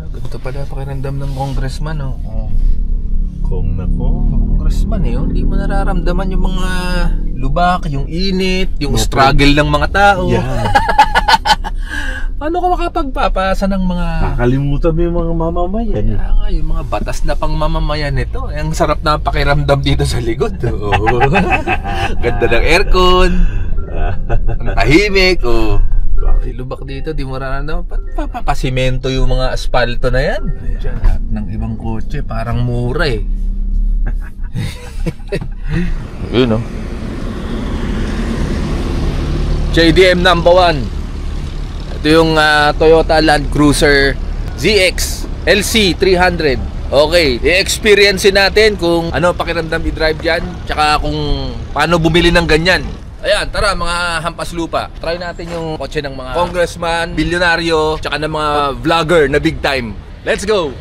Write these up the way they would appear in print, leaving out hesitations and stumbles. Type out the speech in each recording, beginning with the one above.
Ganito pala pakiramdam ng congressman, oh. Kung nako. Congressman eh, hindi mo nararamdaman yung mga lubak, yung init, yung struggle ng mga tao. Yeah. Paano ka makapagpapasa ng mga... Nakalimutan mo yung mga mamamayan. Kaya nga, yung mga batas na pang mamamayan nito. Ang sarap na pakiramdam dito sa likod. Oh. Ganda ng aircon. Ang tahimik. Oh. Lubak dito, di mo nararamdaman. Papasimento yung mga asfalto na yan. Diyan, lahat ng ibang kotse, parang mura eh. Yun, no? JDM number 1. Ito yung Toyota Land Cruiser ZX LC 300. Okay, i-experience natin kung ano pakiramdam i-drive dyan, tsaka kung paano bumili ng ganyan. Ayan, tara mga hampas lupa. Try natin yung kotse ng mga congressman, bilyonaryo, tsaka ng mga vlogger na big time. Let's go!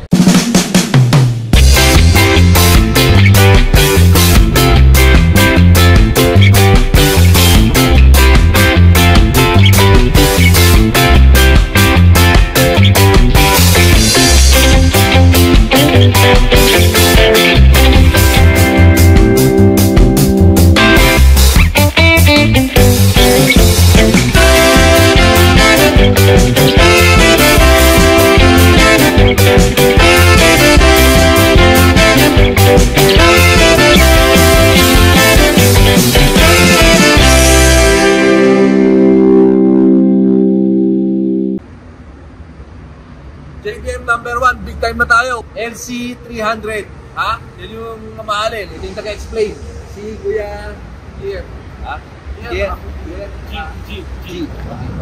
JDM number 1, big time na tayo. LC 300. Ha? Yan yung mamahalin. Ito yung taga-explain. Si Kuya G. Ha? G.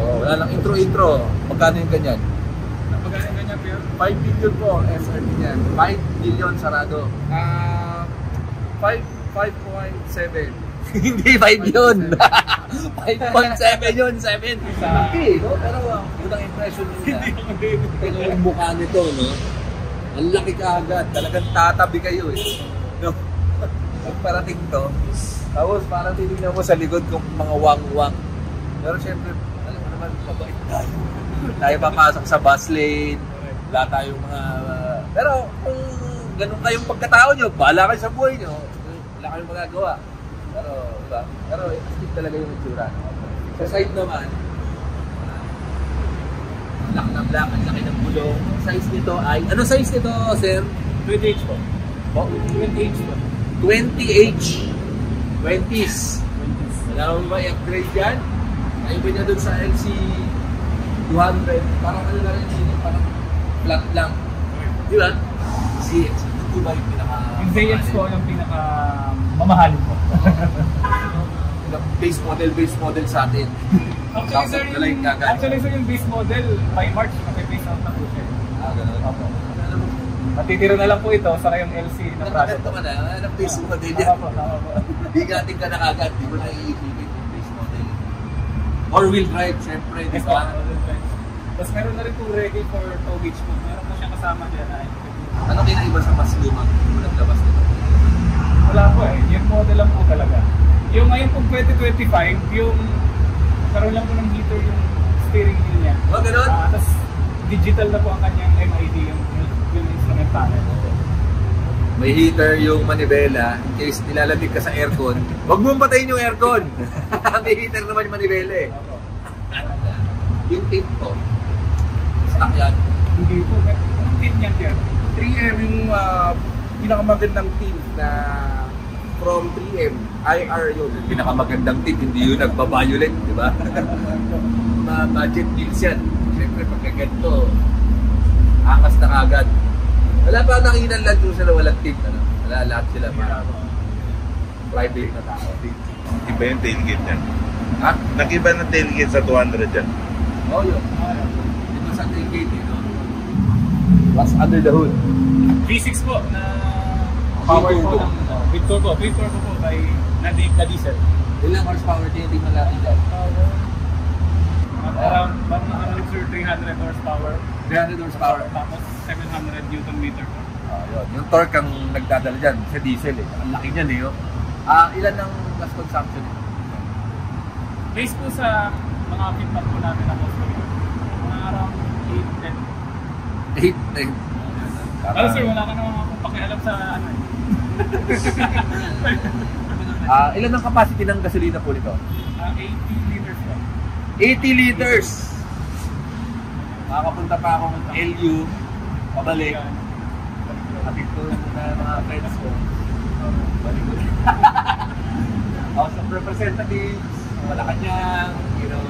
Oh, wala lang intro. Magkano yung ganyan? Magkano yung ganyan, Pierre? 5 billion po SRT niyan. 5 billion sarado. 5.7. Hindi 5 yun. 5.7 yun, 7. Okay, no? Pero unang impression nyo na. Ito yung mukha nito, no? Ang laki ka agad. Talagang tatabi kayo, eh. No? Pagparating to, tapos parang titignan mo sa likod kung mga wang-wang. Pero syempre, alam mo naman, mabait tayo. Tayo papasok sa bus lane. Wala tayong mga... pero kung ganun kayong pagkatao nyo, bahala kayo sa buhay nyo. Wala kayong magagawa. Pero, diba? Pero, stick talaga yung itsura. Sa side naman, laki ng black, ang laki ng gulong. Size nito ay, ano size nito, sir? 20H po. Oh, 20H po. 20H. 20s. Alam mo ba i-upgrade yan? Ayaw ba niya dun sa LC 200? Parang ano na rin sino, parang flat lang. Di ba? ZX. Ito ba yung pinaka... Yung ZX po yung pinaka mamahalin po. Base model sa atin. Actually sir, yung base model by March mag-base out na po siya. Ganun. Opo. Matitira na lang po ito sa kayong LC na product. Nakagad ka na, ng base model yan. Tama po. Bigating ka na kagad, di mo na iibigin yung base model. Four-wheel drive, syempre, di ba? Tapos meron na rin po ready for towage po. Meron na siya kasama dyan na Ano kinaiba sa mas lumang naglabas nito? wala po eh. Yung model lang po talaga. Yung ngayon po 2025, yung karoon lang po ng heater yung steering wheel niya. Oh, ganun? Tapos digital na po ang kanyang MID, yung instrument panel. May heater yung manibela in case nilalamig ka sa aircon. Huwag mong patayin yung aircon. May heater naman yung manibela eh. Yung tip ko, stock yan. Hindi po. Anong tip niyan, Pierre? 3M yung pinakamagandang team na from 3M, IR yun. Pinakamagandang tip, hindi yun nagbabiolate, di ba? Mga budget deals yan. Siyempre pagka ganito, angas na kagad. Wala pa nakikita lang doon sila walang tip. Ano? Wala lahat sila mga private na tao. Iba yung tailgate yan. Ha? Nakiba ng tailgate sa 200 yan. Oo yun. Dito sa tailgate eh. No? What's under the hood? V6 po na power po ng with turbo po by na diesel. Ilang horsepower tinitingnan natin dyan? Around sir 300 horsepower. 300 horsepower. Tapos 700 Newton meter po. Yun. Yung torque ang nagdadala dyan sa diesel eh. Ang laki niyan eh. Oh. Ilan ang gas consumption eh? Based po sa mga feedback po namin na customer, mga around 8-10. 8. Ano sir, wala ka naman akong pakialam sa ano eh. Ilan ang capacity ng gasolina po nito? 80 liters po. 80 liters! Makakapunta pa akong LU, pabalik. Kapit ko na mga friends ko. Balik ko. House of Representatives, Malacanang, you know.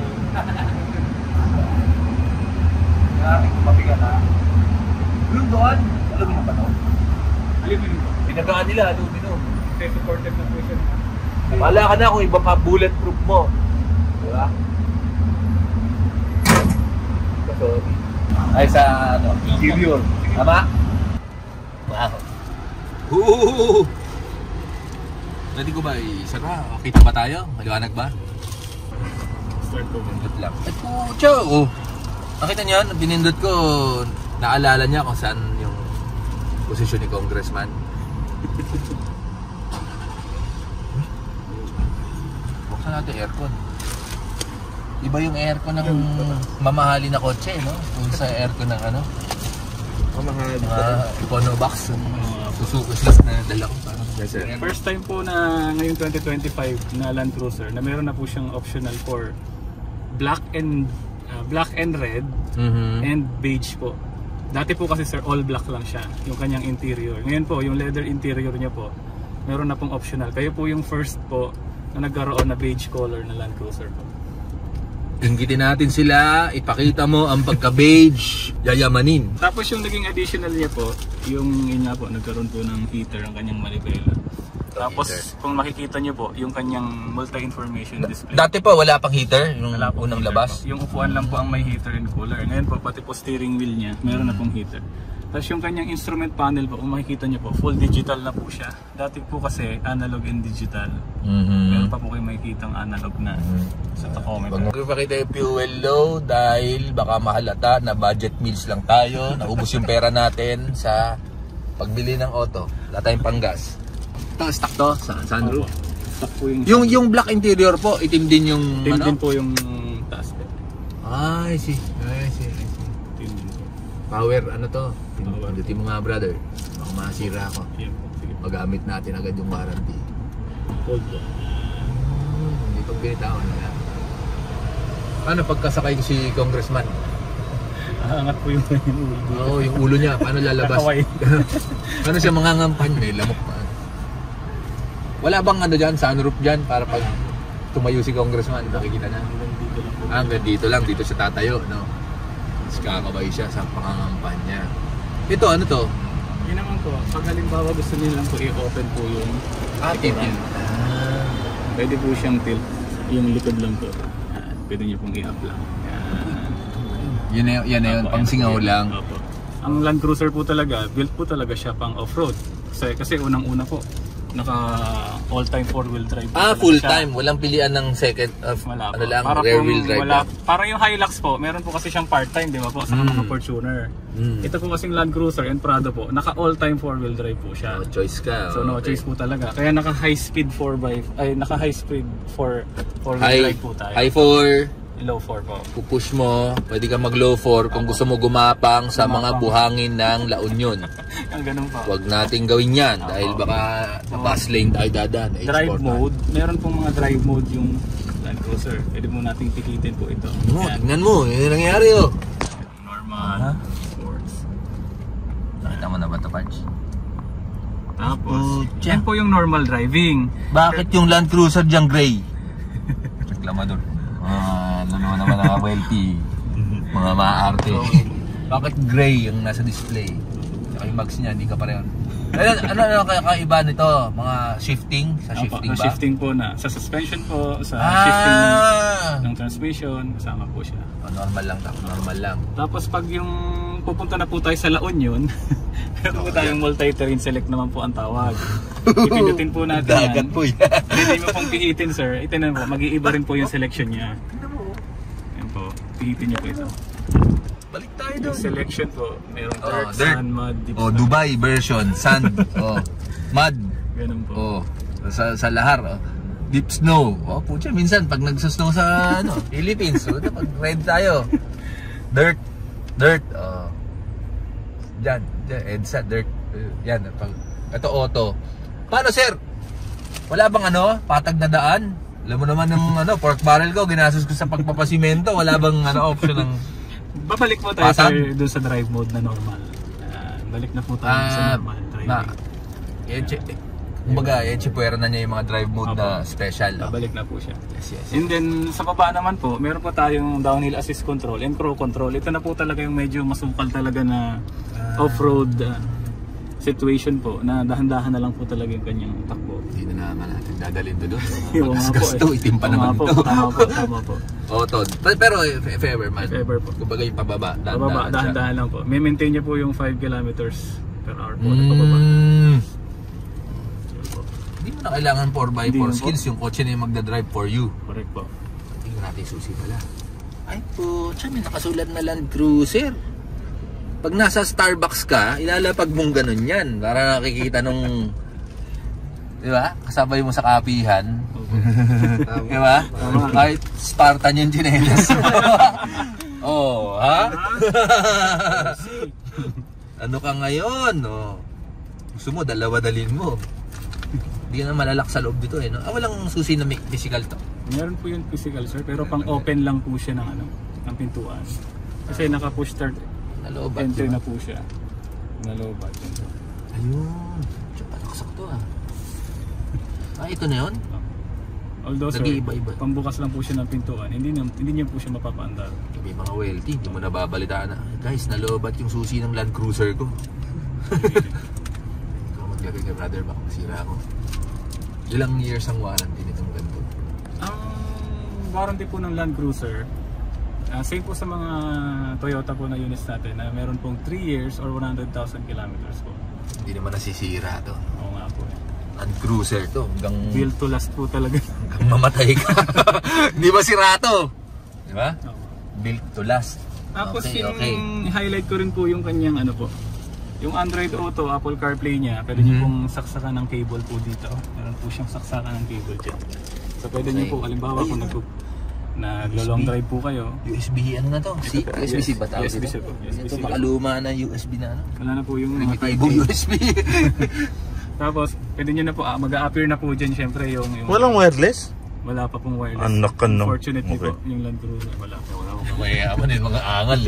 Aking kumabigat ha. Yung doon, aluminum ba to? Aluminum po. Pinagaan nila, aluminum. Kasi supported na po siya. Wala ka na kung iba pa bulletproof mo. Diba? Sorry. Ay sa ano, interior. Tama? Wow. Pwede ko ba isara? Kita ba tayo? Maliwanag ba? Start po. Pinindot lang. Ay pucho! Oh. Nakita niyo yun? Pinindot ko. Naalala niya kung saan yung posisyon ni Congressman. Buksan natin aircon. Iba yung aircon ng mamahali na kotse, no? Kung sa aircon ng ano? Mamahali. Econobox. Susukus na dala ko. Yes, sir. First time po na ngayong 2025 na Land Cruiser na meron na po siyang optional for black and red and beige po. Dati po kasi sir all black lang siya yung kanyang interior. Ngayon po yung leather interior niya po meron na pong optional. Kayo po yung first po na nagkaroon na beige color na Land Cruiser po. Inggitin natin sila, ipakita mo ang pagka-beige, yayamanin. Tapos yung naging additional niya po, yung yun nga po, nagkaroon po ng heater ang kanyang manibela. Tapos kung makikita niyo po, yung kanyang multi-information display. Dati pa wala pang heater, yung Wala pong unang heater labas. po. Yung upuan lang po ang may heater and cooler. Ngayon po, pati po steering wheel niya, meron na pong heater. Tapos yung kanyang instrument panel po, kung makikita niyo po, full digital na po siya. Dati po kasi analog and digital. Meron pa po kayo makikita ang analog na sa tachometer. Huwag mo ipakita yung fuel low dahil baka mahalata na budget meals lang tayo. Naubos yung pera natin sa pagbili ng auto. Wala tayong panggas. Ito, stock to sa sunroof. Stock po yung... Yung black interior po, itim din yung Itim ano? din po yung taas po. I see. Itim din po. Power, ano to? Power. Pindutin mo nga brother. Baka masira ako. Yan po. Sige po. Magamit natin agad yung warranty. Hold po. Hindi pag binitawan na yan. Paano pagkasakay ko si Congressman? Angat po yung ulo. Oo, yung ulo niya. Paano lalabas? Kakaway. Paano siya mangangampan? May lamok pa. Wala bang ano dyan, sunroof dyan para pag tumayo si Congressman, nakikita na? Hanggang dito lang, dito siya tatayo, no? Tapos kakabay siya sa pangangampan niya. Ito, ano to? Yun naman po, pag halimbawa gusto nilang po i-open po yung Tilt likuran. Pwede po siyang tilt, yung likod lang po. Pwede niyo pong i-up lang. Yan na yun, pang singaw lang. Opo. Ang Land Cruiser po talaga, built po talaga siya pang off-road. Kasi unang-una po, naka all-time 4-wheel drive. Full time, walang pilian ng second, Wala ano po. lang, Para rear pong wheel drive lang. Para yung Hilux po, meron po kasi siyang part-time, di ba po? Sa mga Fortuner. Ito po kasing Land Cruiser and Prado po, naka all-time 4-wheel drive po siya. No choice ka. So no okay. choice po talaga. Kaya naka high speed 4-wheel drive po tayo. High 4, Low 4 po. pupush mo, pwede ka mag low 4 kung gusto mo gumapang sa mga buhangin ng La Union. Ang ganun po. Huwag nating gawin yan dahil baka sa bus lane tayo dadaan. Drive mode, meron pong mga drive mode yung Land Cruiser. Pwede mo nating pikitin po ito. Yan. Tingnan mo, yun yung nangyari oh. Normal, sports. Nakita mo na ba ito, Punch? Tapos, yan po yung normal driving. Bakit yung Land Cruiser diyang gray? Reklamador. Ano naman ang wealthy. Mga maarte. Bakit gray yung nasa display? Saka yung mags niya, hindi ka pareho. Ano kaiba nito? Mga shifting? Sa shifting ba? Shifting po na. Sa suspension po, sa shifting ng transmission, kasama po siya. Normal lang, normal lang. Tapos pag yung pupunta na po tayo sa La Union, meron po tayong multi-terrain select naman po ang tawag. Ipindutin po natin yan. Dagat po yan. Hindi mo pong pihitin sir. Itinan po, mag-iiba rin po yung selection niya. Yan po, pihitin niyo po ito. Balik tayo Yung doon. selection po, merong dirt, dirt. sand, mud, deep Oh, sand. Dubai version, sand. Oh, mud. Ganun po. Oh, sa lahar. Oh. Deep snow. Oh, putya, minsan pag nagsusnow sa ano, Philippines, so, pag ride tayo. Dirt. Oh. Diyan, EDSA, dirt. Yan, ito auto. Paano sir? Wala bang patag na daan? Alam mo naman ng pork barrel ko, ginastos ko sa pagpapasimento. Wala bang option ng babalik po tayo patag? sir doon sa drive mode na normal. Balik na po tayo sa normal driving. Kumbaga, pwera na niya yung mga drive mode na special. Babalik na po siya. Yes. And then sa baba naman po, meron po tayong downhill assist control and pro control. Ito na po talaga yung medyo masukal talaga na off-road situation po, na dahan-dahan na lang po talaga yung kanyang takbo. Hindi na naman natin dadalhin to doon. Yung mga po, Gasgas to, itim pa naman to. Tama po. Auto. Pero if ever man. If ever po. Kumbaga yung pababa. Pababa, dahan-dahan lang po. May maintain niya po yung 5 kilometers per hour po na pababa. Hindi mo na kailangan 4x4 Hindi skills. Yung kotse na yung magdadrive for you. Correct po. Tingnan natin yung susi pala. Ay po, may nakasulat na Land Cruiser. Pag nasa Starbucks ka, ilalapag mong ganun yan. Para nakikita nung... Di ba? Kasabay mo sa kapihan. Di ba? Kahit Spartan yung chinelas mo. Oh, ha? Ano ka ngayon? Oh. Gusto mo, dalawa-dalin mo. Hindi ka na malalak sa loob dito no? Walang susi na physical to. Meron po yung physical sir, pero pang open lang po siya ng ng pintuan. Kasi naka-push start Nalobat. entry na po siya. Nalobat. Ayun. Palaksak to ito na yun? Although sir, Nag-iiba-iba. pambukas lang po siya ng pintuan, hindi niya po siya mapapaandar. May mga wealthy, hindi mo nababalitaan na. Guys, nalobat yung susi ng Land Cruiser ko. Ikaw maglagay kay brother, baka masira ako. Ilang years ang warranty nitong ganito? Ang warranty po ng Land Cruiser, same po sa mga Toyota po na units natin, na meron pong 3 years or 100,000 kilometers po. Hindi naman nasisira to. Oo nga po. Land Cruiser to. Hanggang Built to last po talaga. mamatay ka. Hindi ba sira to? Di ba? Oo. Built to last. Tapos Okay. highlight ko rin po yung kanyang yung Android Auto, Apple CarPlay niya. Pwede niyo pong saksakan ng cable po dito. Meron po siyang saksakan ng cable dyan. So pwede niyo po, halimbawa kung naglo-long drive po kayo. USB na to? USB-C ba tawag dito? USB-C po. Ito makaluma na USB na Wala na po yung mga Primitibo Type A. USB. Tapos pwede niyo na po, mag-a-appear na po dyan syempre yung Walang wireless? wala pa pong wireless. Anak ka, no? Unfortunately Okay. po, yung Land Cruiser wala Mga mayayaman mga angal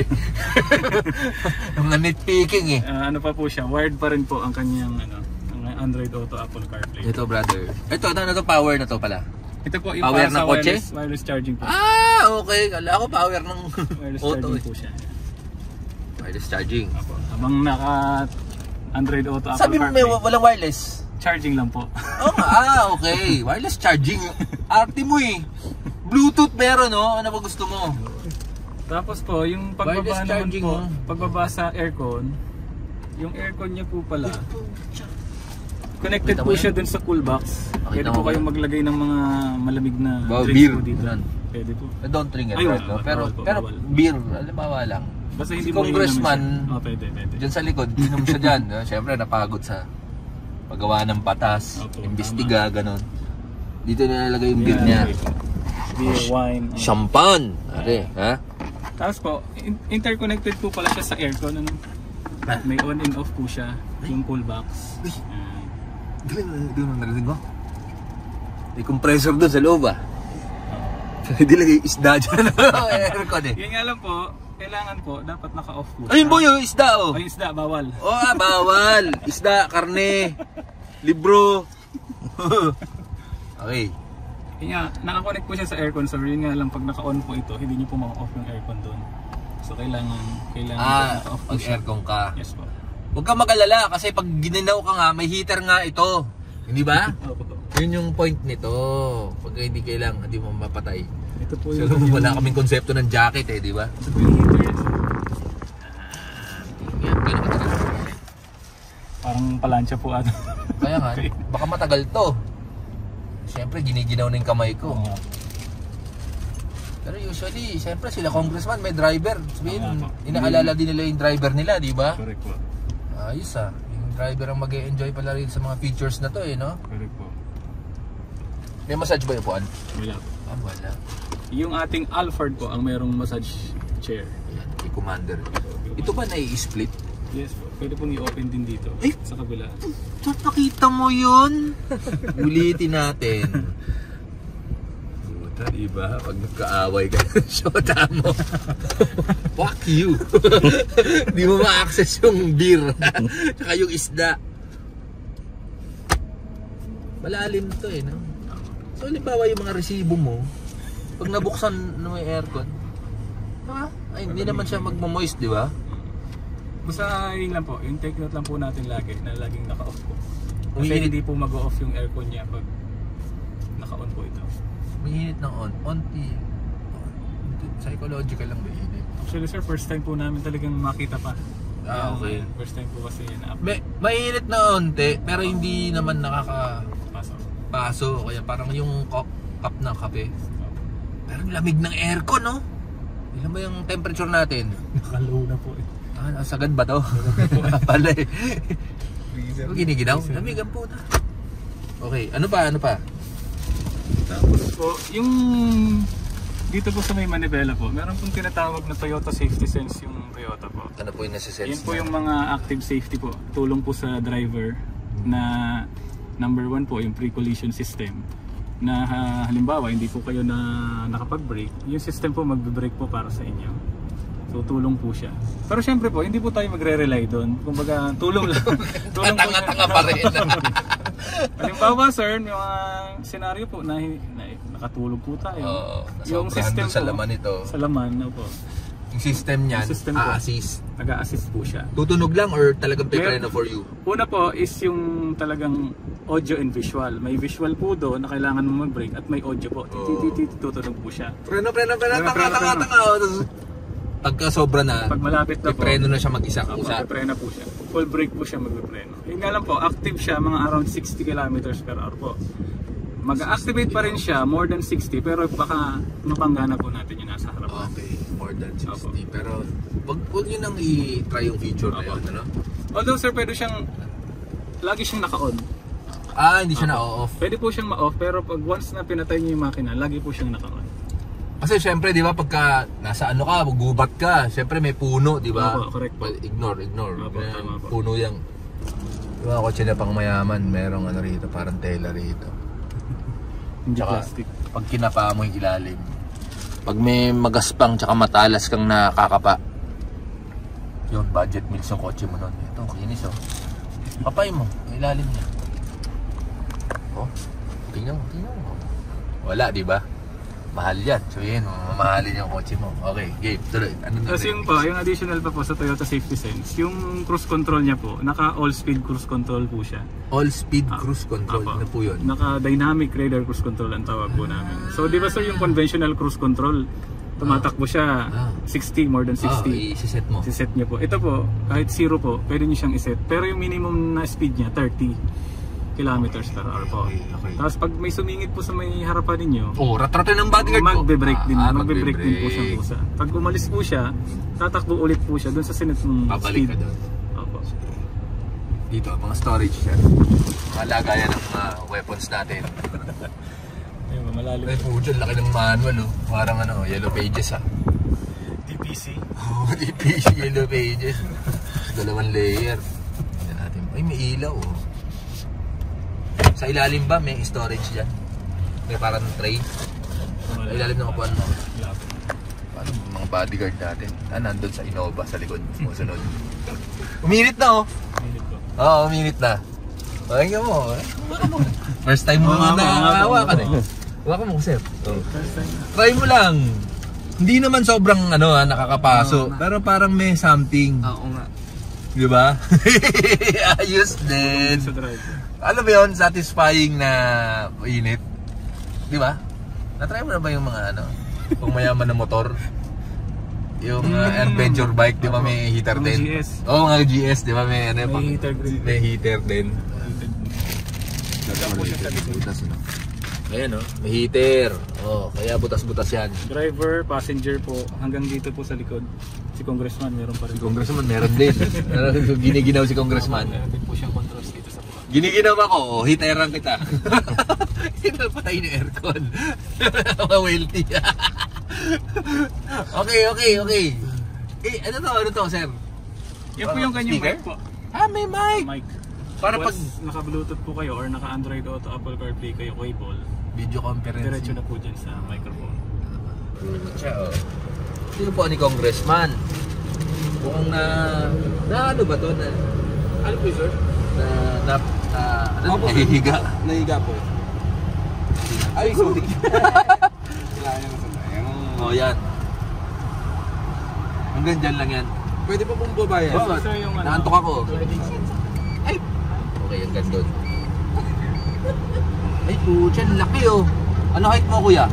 Mga nitpicking ano pa po siya, wired pa rin po ang kanyang ang Android Auto, Apple CarPlay. Ito brother. Ito to power na to pala. Ito po yung Power para ng sa kotse? wireless charging po. Okay. Kala ko power ng Wireless auto charging po siya. Wireless charging. Apo. Habang naka Android Auto, Apple Sabi mo CarPlay, may walang wireless? charging lang po. Okay. Wireless charging. Arte mo Bluetooth meron Ano ba gusto mo? Tapos po, yung pagbaba Wireless naman charging, po, pagbaba sa aircon, yung aircon niya po pala, connected Kita po mo siya dun sa cool box. Pwede mo po ba? kayong maglagay ng mga malamig na drinks Beer. po dito. Yan. Pwede po. Don't drink it, Ay, right? wala. Pero Bawal po, pero bawal. beer, halimbawa lang. Basta Si hindi mo Congressman, iinom siya. Pwede. Diyan sa likod, inom siya dyan. Siyempre, napagod sa paggawa ng patas, Opo, imbestiga, ganun. Dito nilalagay yung beer Yan, niya. okay po. Beer, wine. Champagne! Are, ha? Tapos po, interconnected po pala siya sa aircon. May on and off po siya, yung cool box. Uy. Yan. Doon ang narinig mo? May compressor doon sa loob Hindi lagay isda dyan. Aircon Yun nga lang po, kailangan po, dapat naka-off po. Ayun po yung isda Ay, isda, bawal. Bawal. Isda, karne, libro. Okay. Yun nga, naka-connect po siya sa aircon. So yun nga lang, pag naka-on po ito, hindi niyo po maka-off yung aircon doon. So kailangan naka-off po Pag siya. aircon ka. Yes po. Huwag kang mag-alala kasi pag gininaw ka nga, may heater nga ito. Hindi ba? Opo. Yun yung point nito. Pag hindi kailangan, hindi mo mapatay. Ito po So, yung... wala kaming konsepto ng jacket di ba? Ito po yung heater. Yan, kaya matagal. Parang palansya po ato. Kaya nga, baka matagal to. Siyempre, giniginaw na yung kamay ko. Oo. Pero usually, siyempre sila congressman, may driver. Sabihin, Tama. inaalala din nila yung driver nila, di ba? Correct po. Ayos yung driver ang mag-e-enjoy pala rin sa mga features na to no? Correct po. May massage ba yung puan? Wala po. Wala. Yung ating Alphard po ang mayroong massage chair. Yan, kay Commander. Ito ba nai-split? Yes po. Pwede pong i-open din dito. Ay! Sa kabila. Nakita mo yun? Ulitin natin. Puta, diba? Pag nagkaaway ka ng shota mo. Fuck you. Di mo ma-access yung beer. Tsaka yung isda. Malalim to eh, no? So, halimbawa yung mga resibo mo, pag nabuksan na may aircon, ay, hindi naman siya magmamoist, di ba? Basta yun lang po, yung take note lang po natin lagi na laging naka-off po. Kasi Umiinit. hindi po mag-off yung aircon niya pag naka-on po ito. May init ng on-ti. Psychological lang ba init? Actually sir, first time po namin talagang makita pa. Ah, okay. First time po kasi yan. May init na onte, pero hindi naman Pasok. nakakapaso. Kaya parang yung cup ng kape. Parang lamig ng aircon, no? Ilan ba yung temperature natin? Naka-low na po eh. Sagad ba to? Pala eh. Giniginaw? Lamigan po na. Okay, ano pa? Tapos po, yung dito po sa may manibela po, meron pong tinatawag na Toyota Safety Sense yung Toyota po. Ano po yung nasa-sense? Yan po yung mga active safety po. Tulong po sa driver na number 1 po yung pre-collision system. Na halimbawa hindi po kayo na nakapag-brake, yung system po magbe-brake po para sa inyo. So tulong po siya. Pero syempre po, hindi po tayo magre-rely doon. Kumbaga, tulong lang. Tulong po Tanga-tanga pa rin. halimbawa sir, may mga senaryo po na nakatulog po tayo. Yung system sa laman ito. Sa laman, opo. Yung system niyan, Yung system po. assist. Nag-a-assist po siya. Tutunog lang or talagang preno for you? Una po is yung talagang audio and visual. May visual po doon na kailangan mo mag-brake at may audio po. Tutunog po siya. Preno. Tanga. Pagka sobra na, pag malapit na po, preno na siya mag-isa. Preno po siya. Full brake po siya magpe-preno. Yun nga lang po, active siya mga around 60 kilometers per hour po. Mag-activate pa rin siya more than 60 pero baka mapanggana po natin yung nasa harapan. Okay, more than 60. Opo. Pero wag yun ang i-try yung feature na yun, ano? Although sir, pwede siyang lagi siyang naka-on. Hindi siya na-off. Pwede po siyang ma-off pero pag once na pinatay niyo yung makina, lagi po siyang naka-on. Kasi syempre, di ba, pagka nasa ano ka, gubat ka, syempre may puno, di ba? Opo, correct po. Well, ignore. Opo, tama po. Puno yung, di ba, kotse na pang mayaman, merong ano rito, parang tela rito. Hindi Tsaka, plastic. pag kinapa mo yung ilalim, pag may magaspang tsaka matalas kang nakakapa, yun, budget meals yung kotse mo nun. Ito, kinis, oh. Kapay mo, yung ilalim niya. Oh, tingnan mo. Wala, di ba? Mahal yan. So yun, mamahalin yung kotse mo. Okay, game. Tuloy. Ano na? Tapos yung pa, yung additional pa po sa Toyota Safety Sense, yung cruise control niya po, naka all speed cruise control po siya. All speed cruise control. Apo. Ano po yun? Naka dynamic radar cruise control ang tawag po namin. So di ba sir yung conventional cruise control, tumatakbo siya 60, more than 60. I-set mo. Siset niya po. Ito po, kahit 0 po, pwede niyo siyang iset. Pero yung minimum na speed niya, 30 kilometers per hour po. Okay. Tapos pag may sumingit po sa may harapan ninyo, Rat-rate ng bodyguard ko. magbe-brake din. magbe-brake Magbe-brake din po siyang kusa. Pag umalis po siya, tatakbo ulit po siya doon sa sinet mong Babalik speed. ka doon. Opo. Dito, mga storage siya. Mga lagayan ng mga weapons natin. Ayun, malalim. Ay po dyan, laki ng manual, oh. Parang ano, yellow pages, ah. DPC. DPC, yellow pages. 2 layer. Tignan natin. Ay, may ilaw, oh. Sa ilalim ba may storage dyan? May parang tray? Sa ilalim ng upuan mo. Paano mga bodyguard natin? Nandun sa Innova sa likod. Musunod. Uminit na, oh. Oo, uminit na. Pakinggan mo. First time mo nakakawa ka na. Huwag mo, sir. Try mo lang. Hindi naman sobrang nakakapaso. Pero parang may something. Oo nga. Di ba? Ayos din. Sa driver. Alam mo yun, satisfying na init. Di ba? Na-try mo na ba yung mga kung mayaman na motor? Yung adventure bike, di ba may heater Mga din? GS. Oo, mga GS, di ba may heater din. May heater din. Nagka po siya sa likod. Ayan, may heater. Kaya butas-butas yan. Driver, passenger po, hanggang dito po sa likod. Si Congressman meron pa rin. Si Congressman meron din. Giniginaw si Congressman. Meron din po siyang controls dito sa buwan. Giniginaw ako, hiteran kita. Hinapatay ni aircon. Mawilty. Okay. Ano to, sir? Yan po yung kanyang Speaker? mic po. May mic! Mic. Para pag Once naka-Bluetooth po kayo or naka-Android Auto, Apple CarPlay kayo, cable, video conference. diretso na po dyan sa microphone. Siya, Sino po ni Congressman? Mukhang ano ba to? Ano po, sir? Nahihiga. Nahiga po. Ay, sorry. Kailangan niya masaya. Oh, yan. Hanggang dyan lang yan. Pwede pa pong babayan. Oh, sir, yung ano, naantok ako. Ay! Okay, hanggang doon. Ay, putya, laki oh. Ano height mo, kuya?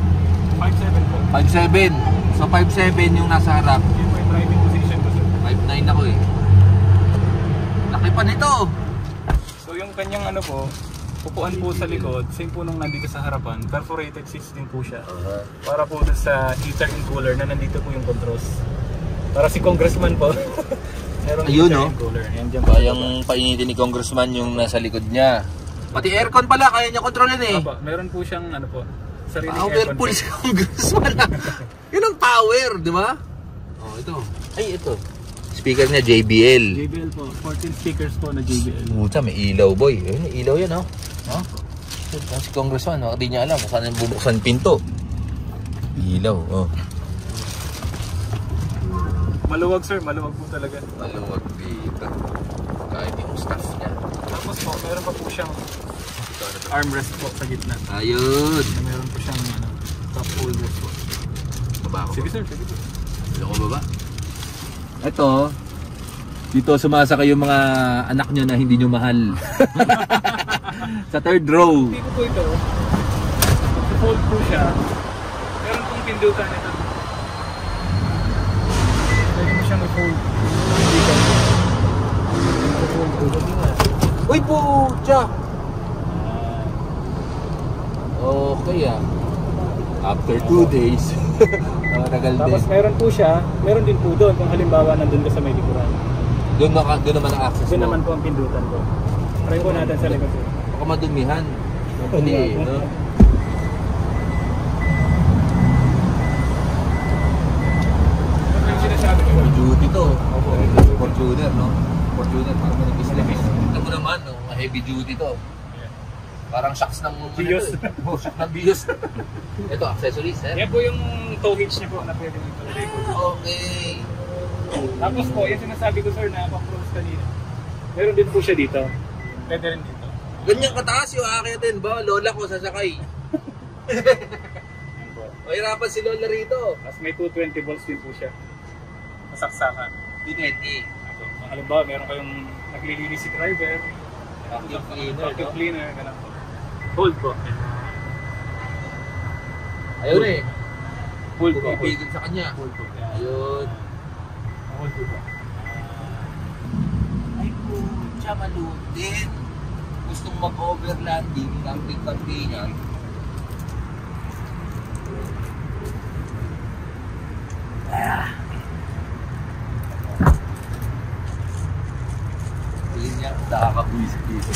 5'7 po. 5'7". So 5'7" yung nasa harap. Yun po yung driving position ko, sir. 5'9" ako eh. Laki pa nito. So yung kanyang ano po, upuan po sa likod, same po nung nandito sa harapan, perforated seats din po siya. Para po dun sa heater and cooler na nandito po yung controls. Para si Congressman po. Merong Ayun, heater no? and cooler. Yan dyan po. Kayang painitin ni Congressman yung nasa likod niya. Pati aircon pala, kaya niya kontrolin eh. Opo, meron po siyang ano po, sariling Powerful si Congressman. Yun ang power, di ba? Oh, ito. Ay, ito. Speaker niya JBL. JBL po, 14 speakers po na JBL. Puta, may ilaw boy. Ayun, may ilaw yan, oh. Oh. Si Congressman, oh, hindi niya alam kung saan bubuksan pinto. Ilaw, oh. Maluwag sir, maluwag po talaga. Maluwag dito. Kahit yung staff niya. Tapos po, meron pa po siyang armrest po sa gitna. Ayun. Meron po siyang ano, cup holders po. Baba ako. Sige sir, sige po. Ano ko baba? Ito, dito sumasakay yung mga anak nyo na hindi nyo mahal. Sa third row. Hindi ko po ito. Fold po siya. Meron pong pindutan ito. Pwede mo siyang i-fold. Uy po, tsa! Okay ah. After 2 days. Tagal din. Tapos meron po siya, meron din po doon kung halimbawa nandun ka sa may likuran. Doon naman ang access Doon mo. naman po ang pindutan ko. Try po natin sa likod. Baka madumihan. Hindi, no? Ano yung sinasabi ko? For duty to. Fortuner, no? Fortuner, parang manipis-lapis. Ito mo naman, no? Heavy duty to. Parang shocks ng... Bios. Oh, shocks ng bios. Ito, accessories, eh? Yan po yung tow hitch niya po na pwede nito. Okay. Tapos po, yung sinasabi ko sir na pang-close kanina. Meron din po siya dito. Pwede rin dito. Ganyan kataas yung akitin ba? Lola ko sasakay. Yan po. Mahirapan si Lola rito. Tapos may 220 volts din po siya. Masaksakan. Pineti. Kung halimbawa, meron kayong naglilinis si driver, Vacuum cleaner, vacuum no? cleaner, ganun po. Hold po. Ayun eh. Hold po. Pumipigil sa kanya. Hold po. Ayun. Hold po po. Ay po, siya malood din. Gustong mag-overlanding, camping niya. Tingin niya, nakakabuisip dito.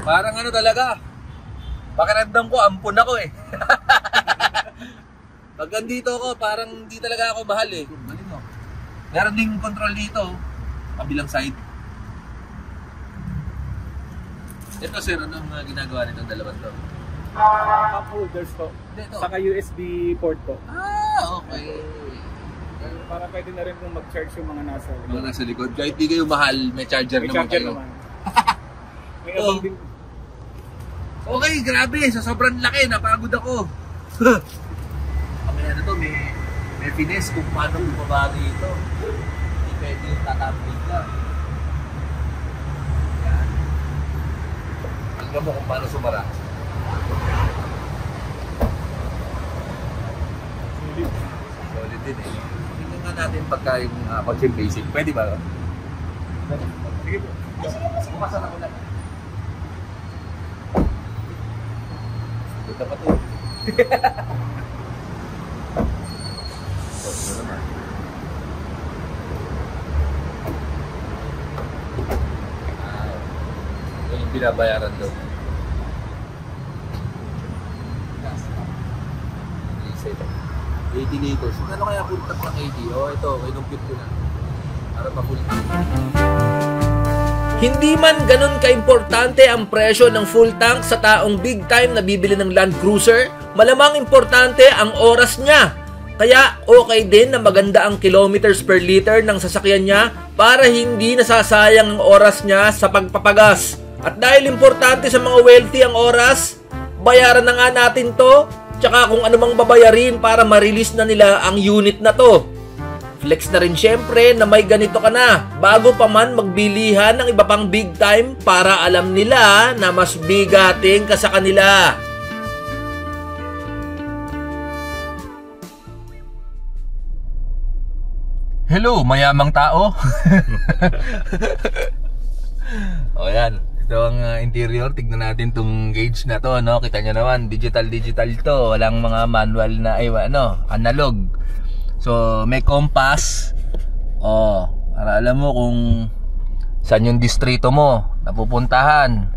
Parang ano talaga, pakiramdam ko, ampun ako eh. Pag andito ako, parang hindi talaga ako mahal eh. Meron ding control dito, kabilang side. Ito sir, anong ginagawa nitong dalawang to? Cup holders po. Ito. Saka USB port po. Okay. Para pwede na rin kung mag-charge yung mga nasa Mga nasa likod, kahit di kayo mahal, may charger May naman charger kayo. naman. May Oh. abang din. Okay, grabe, sa sobrang laki, napagod ako. Kami ano to, may finesse kung paano bumaba dito. Hindi pwede yung tatambling ka. Yan. Tingnan mo kung paano sumara. Solid din eh. Tingnan nga natin pagka yung coaching basic. Pwede ba? Sige po. Kumasan ako lang. Ito pa to. Ito naman. Ito yung binabayaran doon. Reset. 80 liters. Ano kaya full tank ng 80? Oh, ito, kinumpute ko na. Para pa-full tank. Hindi man ganun kaimportante ang presyo ng full tank sa taong big time na bibili ng Land Cruiser, malamang importante ang oras niya. Kaya okay din na maganda ang kilometers per liter ng sasakyan niya para hindi nasasayang ang oras niya sa pagpapagas. At dahil importante sa mga wealthy ang oras, bayaran na nga natin to, tsaka kung ano mang babayarin para ma-release na nila ang unit na to. Flex na rin syempre na may ganito ka na bago pa man magbilihan ng iba pang big time para alam nila na mas bigating ka sa kanila. Hello, mayamang tao. O yan, ito ang interior. Tignan natin tong gauge na to, no? Kita nyo naman, digital to. Walang mga manual na, analog. So, may compass. Para alam mo kung saan yung distrito mo napupuntahan.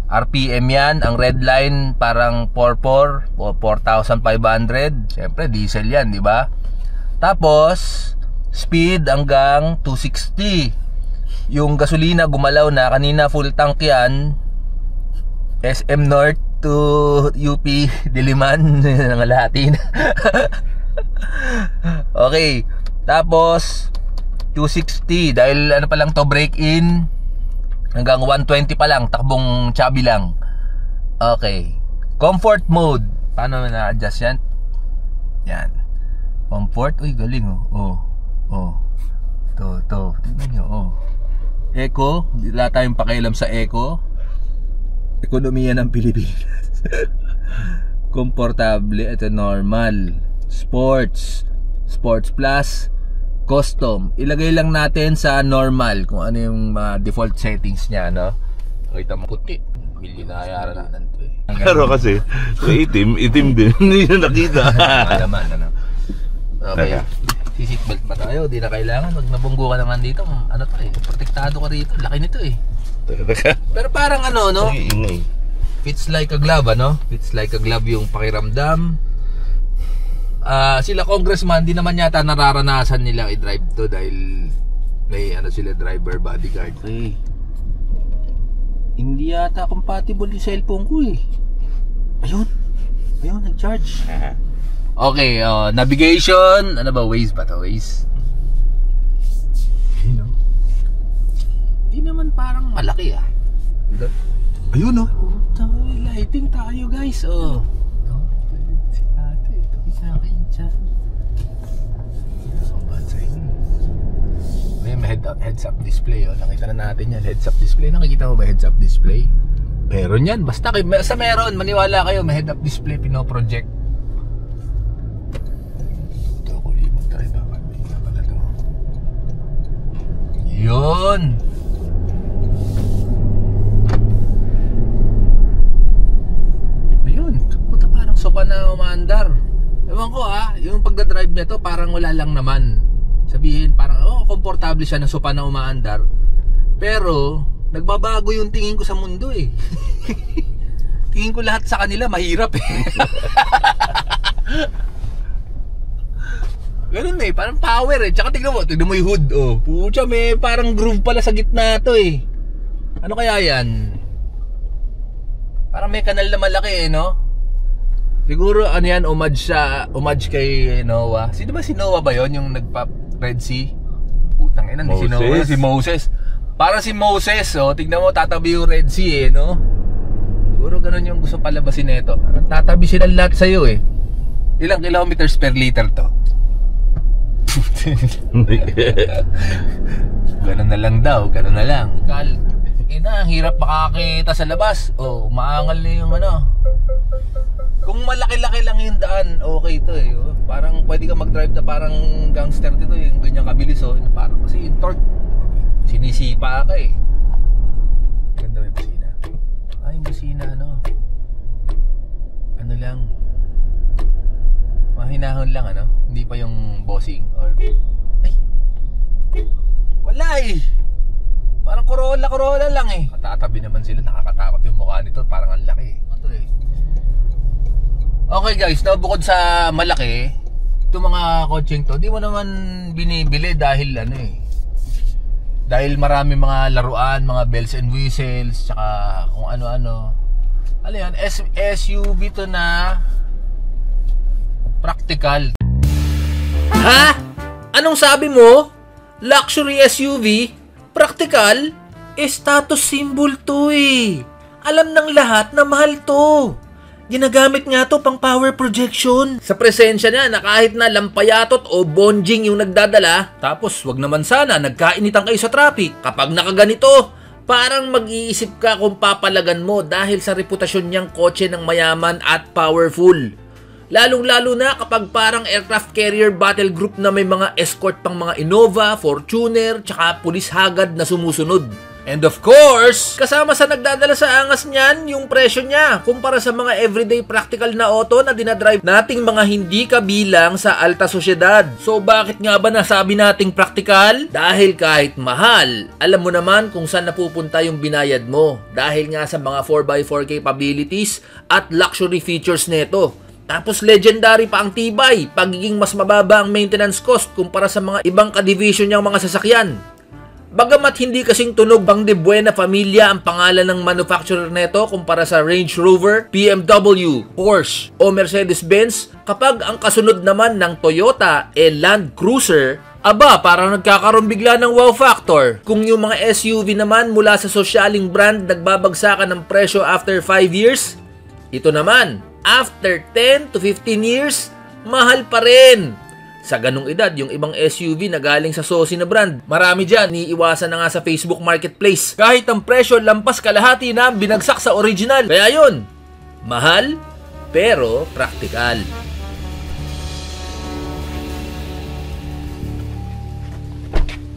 RPM yan. Ang red line parang 4,500. Siyempre, diesel yan, di ba? Tapos, speed hanggang 260. Yung gasolina gumalaw na. Kanina full tank yan. SM North to UP Diliman. Nangalahatin. Okay. Tapos 260 dahil ano pa lang to, break in hanggang 120 pa lang, takbong chubby lang. Okay. Comfort mode. Paano na-adjust yan? Yan. Comfort. Uy, galing oh. To. Tingnan nyo, Eco. Wala tayong pakialam sa Eco. Ekonomiya ng Pilipinas. Komportable. Ito normal. Sports Plus, Custom. Ilagay lang natin sa normal kung ano yung default settings niya, no? Kita mo puti. Million na ayaran na nanto eh. Pero kasi, sa itim din. Hindi na nakita. Malaman, ano? Okay. Si-seatbelt ba tayo? Di na kailangan. Pag nabunggo ka naman dito, ano to eh? Protektado ka rito. Laki nito eh. Pero parang ano, no? Fits like a glove, ano? Fits like a glove yung pakiramdam. Sila congressman, di naman yata nararanasan nilang i-drive to dahil may sila driver bodyguard. Hindi yata compatible yung cellphone ko eh. Ayun, nag-charge. Okay, navigation. Ano ba, Waze ba to? Waze? Di naman parang malaki ah. Ayun lighting tayo guys. May heads up display. Nakita na natin yan, heads up display. Nakikita mo ba heads up display? Meron yan, basta sa meron, maniwala kayo, may head up display pinoproject. Ito ko limang tayo dapat. May pala to. Yun. Ayun, puta parang sopa na umaandar. Ewan ko yung pagdadrive nito parang wala lang naman. Sabihin parang komportable siya na sopa na umaandar. Pero nagbabago yung tingin ko sa mundo eh. Tingin ko lahat sa kanila mahirap eh. Ganun eh, parang power eh. Tsaka tignan mo yung hood Pucha, may parang groove pala sa gitna to eh. Ano kaya yan? Parang may kanal na malaki eh, no? Siguro ano yan, homage kay Noah. Sino ba si Noah ba yon yung nagpa-Red Sea? Putang ina, si Noah, si Moses. Parang si Moses, tignan mo, tatabi yung Red Sea eh, no? Siguro ganun yung gusto palabasin nito. Tatabi sila lahat sa'yo eh. Ilang kilometers per liter to? Ganun na lang daw, ganun na lang. Ang hirap makakita sa labas. Umaangal na yung Kung malaki-laki lang yung daan, okay to eh. Parang pwede ka mag-drive na parang gangster dito, yung ganyang kabilis parang kasi yung torque sinisipa ka eh. Ganda yung busina. Yung busina ano lang, mahinahon lang hindi pa yung bossing or wala eh. Parang Corolla lang eh. Katatabi naman sila, nakakatakot yung mukha nito, parang ang laki. Okay guys, bukod sa malaki, Itong mga kotseng to, di mo naman binibili dahil ano eh. Dahil marami mga laruan, mga bells and whistles, tsaka kung ano-ano. Ano yan? SUV to na practical. Ha? Anong sabi mo? Luxury SUV? Practical? Status symbol to eh. Alam ng lahat na mahal to. Ginagamit nga to pang power projection. Sa presensya niya na kahit na lampayatot o bonjing yung nagdadala, tapos wag naman sana nagkainitan kayo sa traffic. Kapag nakaganito, parang mag-iisip ka kung papalagan mo dahil sa reputasyon niyang kotse ng mayaman at powerful. Lalong-lalo na kapag parang aircraft carrier battle group na may mga escort pang mga Innova, Fortuner, tsaka pulis hagad na sumusunod. And of course, kasama sa nagdadala sa angas niyan, yung presyo niya kumpara sa mga everyday practical na auto na dinadrive nating mga hindi kabilang sa alta sosyedad. So bakit nga ba nasabi nating practical? Dahil kahit mahal, alam mo naman kung saan napupunta yung binayad mo. Dahil nga sa mga 4x4 capabilities at luxury features nito. Tapos legendary pa ang tibay, pagiging mas mababa ang maintenance cost kumpara sa mga ibang ka-division niyang mga sasakyan. Bagamat hindi kasing tunog Bang de Buena Familia ang pangalan ng manufacturer neto kumpara sa Range Rover, BMW, Porsche o Mercedes-Benz, kapag ang kasunod naman ng Toyota Land Cruiser, aba parang nagkakaroon bigla ng wow factor. Kung yung mga SUV naman mula sa sosyaling brand nagbabagsakan ng presyo after 5 years, ito naman, after 10 to 15 years, mahal pa rin. Sa ganung edad, yung ibang SUV na galing sa sosi na brand, marami dyan, niiwasan na nga sa Facebook Marketplace. Kahit ang presyo lampas kalahati na binagsak sa original. Kaya yun, mahal, pero practical.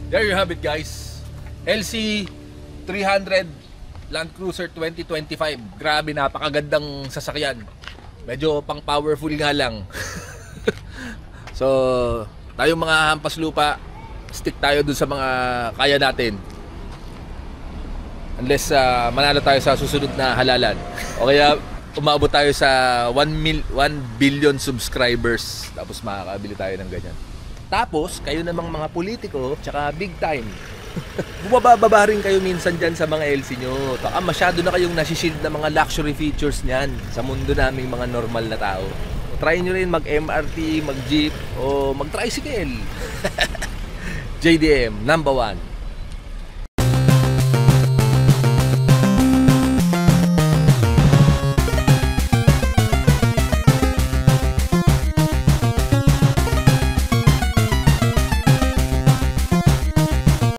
There you have it guys. LC 300 Land Cruiser 2025. Grabe, napakagandang sasakyan. Medyo pang powerful nga lang. So, tayong mga hampas lupa, stick tayo dun sa mga kaya natin. Unless manalo tayo sa susunod na halalan. O kaya umabot tayo sa 1 billion subscribers. Tapos makakabili tayo ng ganyan. Tapos, kayo namang mga politiko, tsaka big time. Bumababa rin kayo minsan dyan sa mga LC nyo. Baka masyado na kayong nasishield na mga luxury features niyan sa mundo naming mga normal na tao. Try nyo rin mag-MRT, mag-jeep, o mag-tricycle. JDM, #1.